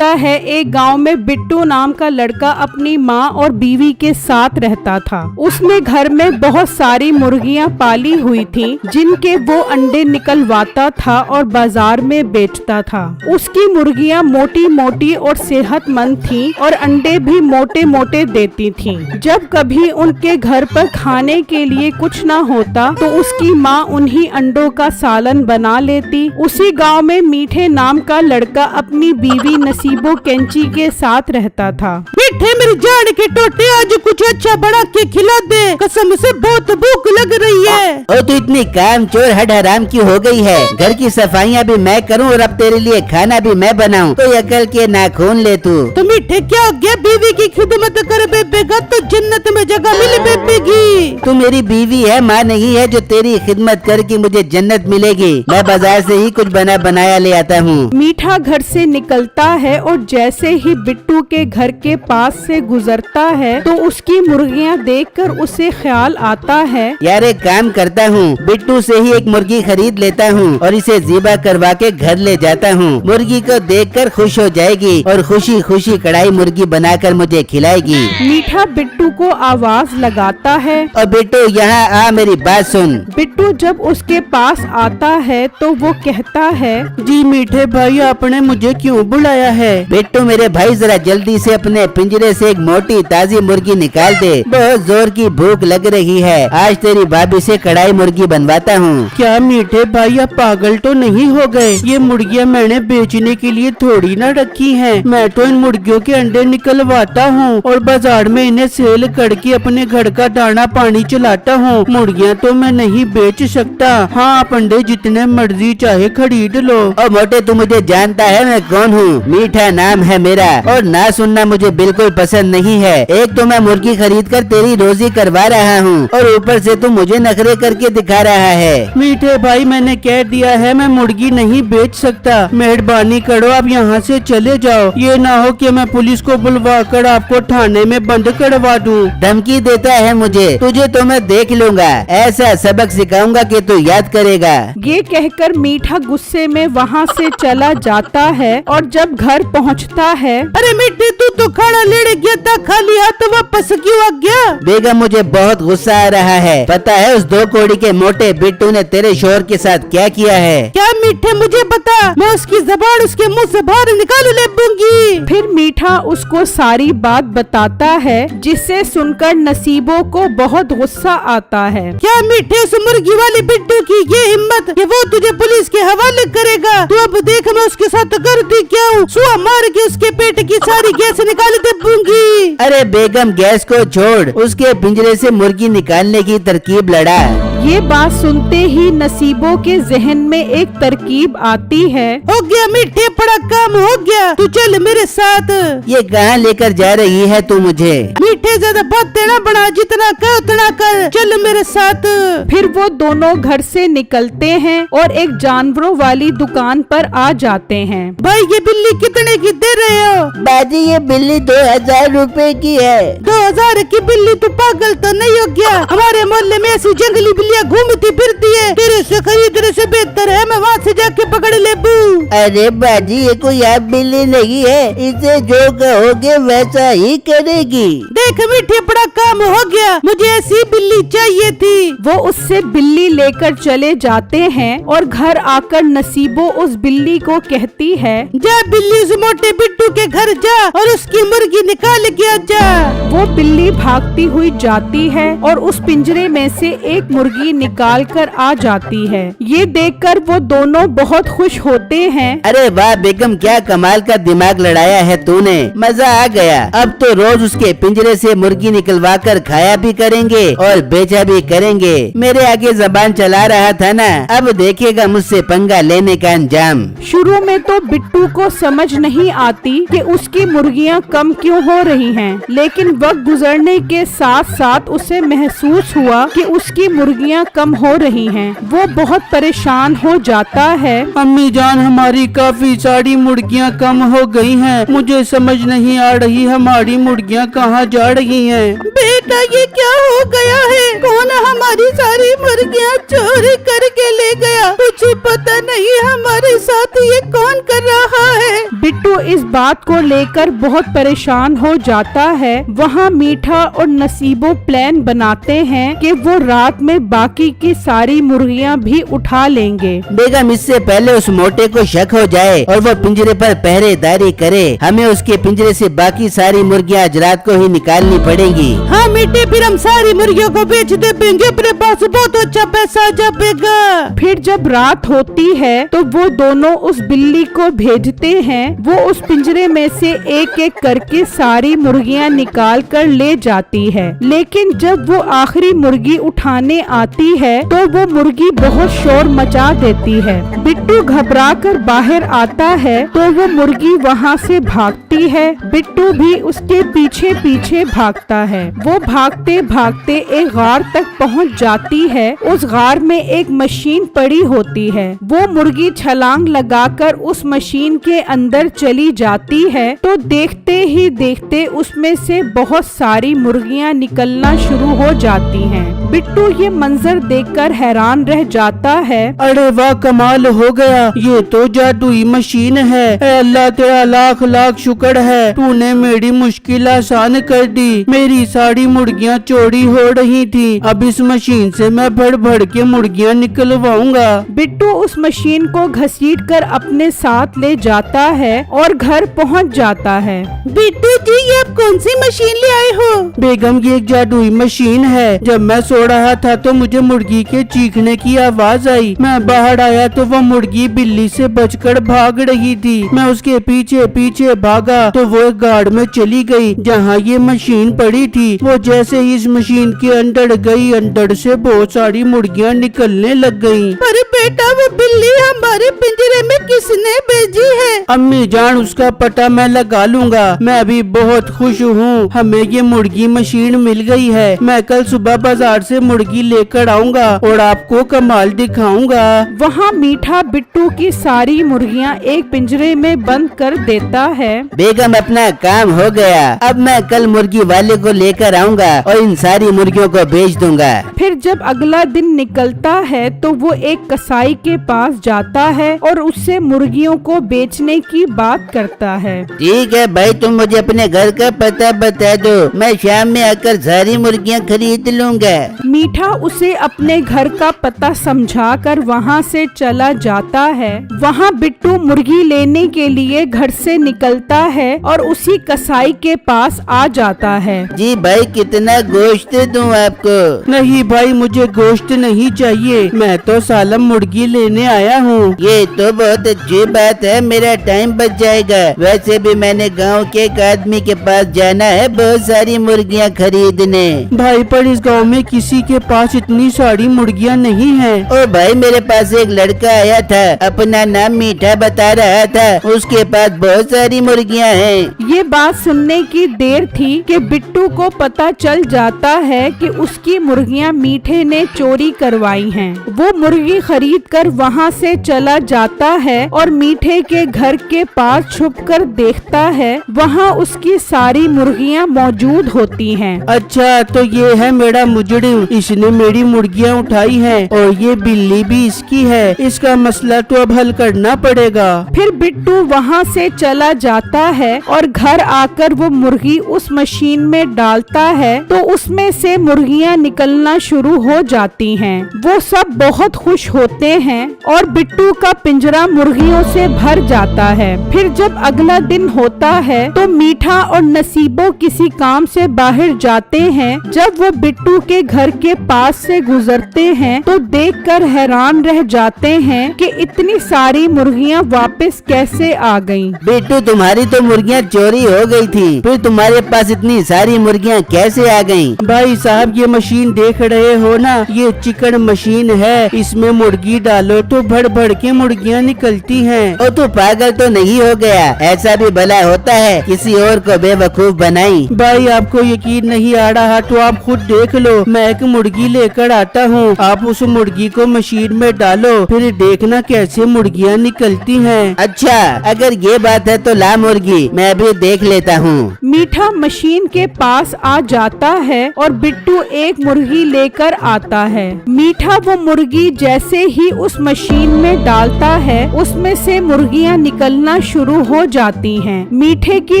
होता है, एक गांव में बिट्टू नाम का लड़का अपनी माँ और बीवी के साथ रहता था। उसने घर में बहुत सारी मुर्गियाँ पाली हुई थीं, जिनके वो अंडे निकलवाता था और बाजार में बेचता था। उसकी मुर्गियाँ मोटी मोटी और सेहतमंद थीं और अंडे भी मोटे मोटे देती थीं। जब कभी उनके घर पर खाने के लिए कुछ न होता तो उसकी माँ उन्हीं अंडों का सालन बना लेती। उसी गांव में मीठे नाम का लड़का अपनी बीवी नसीबो कैंची के साथ रहता था। मीठे मेरी जान के टोटे, आज कुछ अच्छा बना के खिला दे, कसम से बहुत भूख लग रही है। ओ तू इतनी काम चोर हड हराम की हो गई है। घर की सफाइयाँ भी मैं करूँ और अब तेरे लिए खाना भी मैं बनाऊँ, तो अकल के नाखून ले तू। तो मीठे क्या हो गया, बीवी की खिदमत कर बेबेगा तो जन्नत में जगह मिले बेबेगी। तू मेरी बीवी है, माँ नहीं है जो तेरी खिदमत करके मुझे जन्नत मिलेगी। मैं बाजार से ही कुछ बना बनाया ले आता हूँ। मीठा घर से निकलता है और जैसे ही बिट्टू के घर के पास से गुजरता है तो उसकी मुर्गियाँ देखकर उसे ख्याल आता है, यार एक काम करता हूँ, बिट्टू से ही एक मुर्गी खरीद लेता हूँ और इसे ज़िबा करवा के घर ले जाता हूँ। मुर्गी को देखकर खुश हो जाएगी और खुशी खुशी कढ़ाई मुर्गी बनाकर मुझे खिलाएगी। मीठा बिट्टू को आवाज लगाता है, और बिट्टू यहाँ आ, मेरी बात सुन। बिट्टू जब उसके पास आता है तो वो कहता है, जी मीठे भाई, आपने मुझे क्यों बुलाया है? बिट्टू मेरे भाई, जरा जल्दी से अपने पिंजरे से एक मोटी ताजी मुर्गी निकाल दे, बहुत जोर की भूख लग रही है। आज तेरी भाभी से कढ़ाई मुर्गी बनवाता हूँ। क्या मीठे भाई, आप पागल तो नहीं हो गए? ये मुर्गियाँ मैंने बेचने के लिए थोड़ी ना रखी हैं। मैं तो इन मुर्गियों के अंडे निकलवाता हूँ और बाजार में इन्हें सेल करके अपने घर का दाना पानी चलाता हूँ। मुर्गियाँ तो मैं नहीं बेच सकता। हाँ, आप अंडे जितने मर्जी चाहे खरीद लो। और मोटे, तू मुझे जानता है मैं कौन हूँ? मीठा नाम है मेरा, और ना सुनना मुझे बिल्कुल पसंद नहीं है। एक तो मैं मुर्गी खरीद कर तेरी रोजी करवा रहा हूँ और ऊपर से तू मुझे नखरे करके दिखा रहा है। मीठे भाई, मैंने कह दिया है, मैं मुर्गी नहीं बेच सकता। मेहरबानी करो, आप यहाँ से चले जाओ। ये ना हो कि मैं पुलिस को बुलवा कर आपको थाने में बंद करवा दूँ। धमकी देता है मुझे? तुझे तो मैं देख लूंगा, ऐसा सबक सिखाऊंगा कि तू याद करेगा। ये कहकर मीठा गुस्से में वहाँ से चला जाता है और जब घर पहुँचता है, अरे मीठे, तू तो खाना लेने गया था, खाली हाथ वापस क्यों आ गया? बेगम, मुझे बहुत गुस्सा आ रहा है। पता है उस 2 कौड़ी के मोटे बिट्टू ने तेरे शोहर के साथ क्या किया है? क्या मीठे, मुझे बता, मैं उसकी ज़बान उसके मुंह से बाहर निकाल ले दूंगी। फिर मीठा उसको सारी बात बताता है, जिसे सुनकर नसीबों को बहुत गुस्सा आता है। क्या मीठे, उस मुर्गी वाले बिट्टू की ये हिम्मत कि वो तुझे पुलिस के हवाले करेगा? तू अब देख मैं उसके साथ करती क्या हूँ। सुआ मार के उसके पेट की सारी गैस निकाल दे दूंगी। अरे बेगम, गैस को छोड़, उसके पिंजरे से मुर्गी निकालने की तरकीब लड़ा। ये बात सुनते ही नसीबों के जहन में एक तरकीब आती है। हो गया मीठे, बड़ा काम हो गया, तू चल मेरे साथ। ये कहाँ लेकर जा रही है तू मुझे? मीठे, ज्यादा बात ना बना, जितना कर उतना कर, चल मेरे साथ। फिर वो दोनों घर से निकलते हैं और एक जानवरों वाली दुकान पर आ जाते हैं। भाई, ये बिल्ली कितने की दे रहे हो? बाजी, ये बिल्ली 2000 रुपए की है। 2000 की बिल्ली? तू पागल तो नहीं हो गया? हमारे मोहल्ले में ऐसी जंगली बिल्लियाँ घूमती फिरती है, तेरे से खरीदने से बेहतर है मैं वहाँ से जाके पकड़ ले बू। अरे बाजी, ये कोई आप बिल्ली नहीं है, इसे जो कहोगे वैसा ही करेगी। देख मीठे, बड़ा काम हो गया, मुझे ऐसी बिल्ली चाहिए थी। वो उससे बिल्ली लेकर चले जाते हैं और घर आकर नसीबो उस बिल्ली को कहती है, जा बिल्ली, उस मोटे बिट्टू के घर जा और उसकी मुर्गी निकाल के आ जा। वो बिल्ली भागती हुई जाती है और उस पिंजरे में से एक मुर्गी निकाल कर आ जाती है। ये देखकर वो दोनों बहुत खुश होते हैं। अरे वाह बेगम, क्या कमाल का दिमाग लड़ाया है तूने, मजा आ गया। अब तो रोज उसके पिंजरे से मुर्गी निकलवा कर खाया भी करेंगे और बेचा भी करेंगे। मेरे आगे जबान चला रहा था ना, अब देखेगा मुझसे पंगा लेने का अंजाम। शुरू में तो बिट्टू को समझ नहीं आती कि उसकी मुर्गियाँ कम क्यों हो रही हैं, लेकिन वक्त गुजरने के साथ साथ उसे महसूस हुआ कि उसकी मुर्गियाँ कम हो रही हैं। वो बहुत परेशान हो जाता है। अम्मी जान, हमारी काफी सारी मुर्गियाँ कम हो गई हैं। मुझे समझ नहीं आ रही हमारी मुर्गियाँ कहाँ जा रही हैं। बेटा ये क्या हो गया है? कौन हमारी सारी मुर्गियाँ चोरी करके ले गया? मुझे पता नहीं हमारे साथ ये कौन कर रहा है। बिट्टू इस बात को लेकर बहुत परेशान हो जाता है। वहाँ मीठा और नसीबो प्लान बनाते हैं कि वो रात में बाकी की सारी मुर्गियाँ भी उठा लेंगे। बेगम, इससे पहले उस मोटे को शक हो जाए और वो पिंजरे पर पहरेदारी करे, हमें उसके पिंजरे से बाकी सारी मुर्गियाँ आज रात को ही निकालनी पड़ेंगी। हाँ मिट्टी, फिर हम सारी मुर्गियों को बेच देंगे, अपने पास बहुत अच्छा पैसा आ जाएगा। फिर जब रात होती है तो वो दोनों उस बिल्ली को भेजते हैं। वो उस पिंजरे में से एक एक करके सारी मुर्गियाँ निकाल कर ले जाती है। लेकिन जब वो आखिरी मुर्गी उठाने आती है तो वो मुर्गी बहुत शोर मचा देती है। बिट्टू घबरा कर बाहर आता है तो वो मुर्गी वहाँ से भागती है। बिट्टू भी उसके पीछे पीछे भागता है। वो भागते भागते एक गार तक पहुँच जाती है। उस गार में एक मशीन पड़ी होती है। वो मुर्गी छलांग लगाकर उस मशीन के अंदर चली जाती है तो देखते ही देखते उसमें से बहुत सारी मुर्गियाँ निकलना शुरू हो जाती हैं। बिट्टू ये मंजर देखकर हैरान रह जाता है। अरे वाह, कमाल हो गया, ये तो जादुई मशीन है। ऐ अल्लाह तेरा लाख लाख शुक्र है, तूने मेरी मुश्किल आसान कर दी। मेरी सारी मुर्गियाँ चोरी हो रही थी, अब इस मशीन से मैं भर भर के मुर्गियाँ निकलवाऊंगा। बिट्टू उस मशीन को घसीट कर अपने साथ ले जाता है और घर पहुंच जाता है। बिट्टू जी, ये आप कौन सी मशीन ले आए हो? बेगम, ये एक जादुई मशीन है। जब मैं सो रहा था तो मुझे मुर्गी के चीखने की आवाज आई। मैं बाहर आया तो वो मुर्गी बिल्ली से बचकर भाग रही थी। मैं उसके पीछे पीछे भागा तो वो एक गार्ड में चली गई जहाँ ये मशीन पड़ी थी। वो जैसे ही इस मशीन के अंदर गई, अंदर से बहुत सारी मुर्गियाँ निकलने लग गयी। अरे बेटा, वो बिल्ली हमारे पिंजरे में किसने भेजी है? अम्मी जान, उसका पता मैं लगा लूंगा। मैं भी बहुत खुश हूँ, हमें ये मुर्गी मशीन मिल गई है। मैं कल सुबह बाजार से मुर्गी लेकर आऊंगा और आपको कमाल दिखाऊंगा। वहाँ मीठा बिट्टू की सारी मुर्गियाँ एक पिंजरे में बंद कर देता है। बेगम, अपना काम हो गया। अब मैं कल मुर्गी वाले को लेकर आऊंगा और इन सारी मुर्गियों को बेच दूंगा। फिर जब अगला दिन निकलता है तो वो एक कसाई के पास जाता है और उससे मुर्गियों को बेचने की बात करता है। ठीक है भाई, तुम मुझे अपने घर का पता बता दो, मैं शाम में आकर सारी मुर्गियाँ खरीद लूंगा। मीठा उसे अपने घर का पता समझाकर वहाँ से चला जाता है। वहाँ बिट्टू मुर्गी लेने के लिए घर से निकलता है और उसी कसाई के पास आ जाता है। जी भाई, कितना गोश्त दूं आपको? नहीं भाई, मुझे गोश्त नहीं चाहिए, मैं तो सालम मुर्गी लेने आया हूँ। ये तो बहुत अच्छी बात है, मेरा टाइम बच जाएगा। वैसे भी मैंने गांव के एक आदमी के पास जाना है बहुत सारी मुर्गियाँ खरीदने। भाई, पर इस गांव में किसी के पास इतनी सारी मुर्गियाँ नहीं हैं। ओ भाई, मेरे पास एक लड़का आया था, अपना नाम मीठा बता रहा था, उसके पास बहुत सारी मुर्गियाँ हैं। ये बात सुनने की देर थी कि बिट्टू को पता चल जाता है कि उसकी मुर्गियाँ मीठे ने चोरी करवाई हैं। वो मुर्गी खरीद कर वहाँ से चला जाता है और मीठे के घर के पास छुपकर देखता है। वहाँ उसकी सारी मुर्गियाँ मौजूद होती हैं। अच्छा, तो ये है मेरा मुजरिम, इसने मेरी मुर्गियाँ उठाई हैं और ये बिल्ली भी इसकी है। इसका मसला तो अब हल करना पड़ेगा। फिर बिट्टू वहाँ से चला जाता है और घर आकर वो मुर्गी उस मशीन में डालता है तो उसमें से मुर्गियाँ निकलना शुरू हो जाती हैं। वो सब बहुत खुश होते हैं और बिट्टू का पिंजरा मुर्गियों से भर जाता है। फिर जब अगला दिन होता है तो मीठा और नसीबो किसी काम से बाहर जाते हैं। जब वो बिट्टू के घर के पास से गुजरते हैं तो देखकर हैरान रह जाते हैं कि इतनी सारी मुर्गियाँ वापस कैसे आ गईं। बिट्टू, तुम्हारी तो मुर्गियाँ चोरी हो गई थी, फिर तुम्हारे पास इतनी सारी मुर्गियाँ कैसे आ गईं? भाई साहब, ये मशीन देख रहे हो ना, ये चिकन मशीन है। इसमें मुर्गी डालो तो भर भर के मुर्गियाँ निकलती हैं। ओ, तू पागल तो नहीं हो गया? ऐसा भी भला होता है, किसी और को बेवकूफ बनाई। भाई, आपको यकीन नहीं आ रहा तो आप खुद देख लो। मैं एक मुर्गी लेकर आता हूँ, आप उस मुर्गी को मशीन में डालो, फिर देखना कैसे मुर्गियाँ निकलती हैं। अच्छा, अगर ये बात है तो ला मुर्गी, मैं भी देख लेता हूँ। मीठा मशीन के पास आ जाता है और बिट्टू एक मुर्गी लेकर आता है। मीठा वो मुर्गी जैसे ही उस मशीन में डालता है उसमें से मुर्गियां निकलना शुरू हो जाती हैं। मीठे की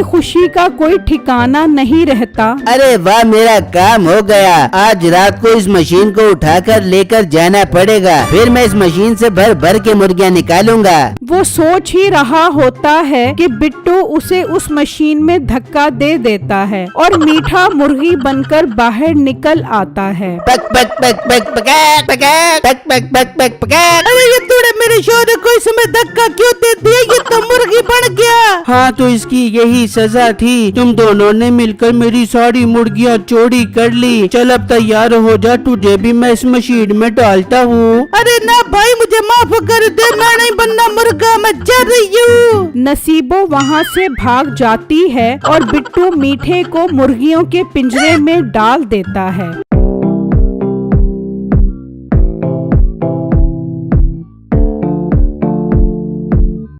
खुशी का कोई ठिकाना नहीं रहता। अरे वाह, मेरा काम हो गया। आज रात को इस मशीन को उठाकर लेकर जाना पड़ेगा, फिर मैं इस मशीन से भर भर के मुर्गियां निकालूंगा। वो सोच ही रहा होता है कि बिट्टू उसे उस मशीन में धक्का दे देता है और मीठा मुर्गी बनकर बाहर निकल आता है। पक पक पक पक पक पक पक पक पक पक पक। अरे ये तूने मेरे शोहर को इस समय धक्का क्यों दे दिया? ये तो मुर्गी बन गया। हाँ तो इसकी यही सजा थी, तुम दोनों ने मिलकर मेरी सारी मुर्गियाँ चोरी कर ली। चल अब तैयार हो जा, तुझे भी मैं इस मशीन में डालता हूँ। अरे ना भाई, मुझे माफ कर दे, मैं नहीं बनना मुर्गा, मैं जा रही हूँ। नसीबो वहाँ से भाग जाती है और बिट्टू मीठे को मुर्गियों के पिंजरे में डाल देता है।